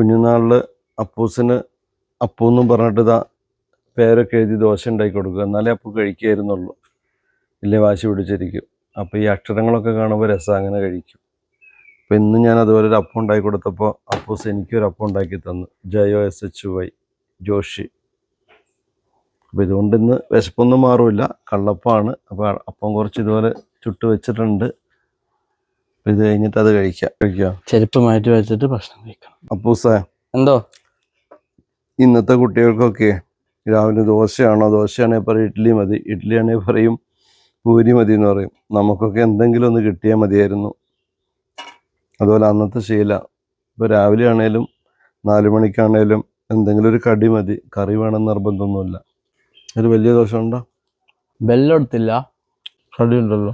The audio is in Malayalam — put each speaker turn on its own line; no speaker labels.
കുഞ്ഞുനാളിൽ അപ്പൂസിന് അപ്പൂന്നും പറഞ്ഞിട്ട് ഇതാ പേരൊക്കെ എഴുതി ദോശ ഉണ്ടാക്കി കൊടുക്കുക, എന്നാലേ അപ്പൂ കഴിക്കായിരുന്നുള്ളൂ. വലിയ വാശി പിടിച്ചിരിക്കും. അപ്പോൾ ഈ അക്ഷരങ്ങളൊക്കെ കാണുമ്പോൾ രസം, അങ്ങനെ കഴിക്കും. അപ്പോൾ ഇന്ന് ഞാൻ അതുപോലെ ഒരു അപ്പം ഉണ്ടാക്കി കൊടുത്തപ്പോൾ അപ്പൂസ് എനിക്കൊരു അപ്പം ഉണ്ടാക്കി തന്നു. JOSHY, ജോഷി. അപ്പോൾ ഇതുകൊണ്ട് ഇന്ന് വിശപ്പൊന്നും മാറില്ല, കള്ളപ്പമാണ്. അപ്പോൾ അപ്പം കുറച്ച് ഇതുപോലെ ചുട്ട് വെച്ചിട്ടുണ്ട്. ഇത് കഴിഞ്ഞിട്ട് അത് കഴിക്കാം.
ചെരുപ്പ് മാറ്റി വെച്ചിട്ട് ഭക്ഷണം കഴിക്കണം.
അപ്പൂസേ,
എന്തോ
ഇന്നത്തെ കുട്ടികൾക്കൊക്കെ രാവിലെ ദോശയാണെങ്കിൽ പറയും ഇഡ്ഡലി മതി, ഇഡ്ഡലിയാണെങ്കിൽ പറയും പൂരി മതി എന്ന് പറയും. നമുക്കൊക്കെ എന്തെങ്കിലും ഒന്ന് കിട്ടിയാൽ മതിയായിരുന്നു. അതുപോലെ അന്നത്തെ ശീല. ഇപ്പോൾ രാവിലെ ആണേലും 4 മണിക്കാണേലും എന്തെങ്കിലും ഒരു കടി മതി, കറി വേണം നിർബന്ധമൊന്നുമില്ല. ഒരു വലിയ ദോശ ഉണ്ടോ?
ബെല്ലെടുത്തില്ല, കടി ഉണ്ടല്ലോ.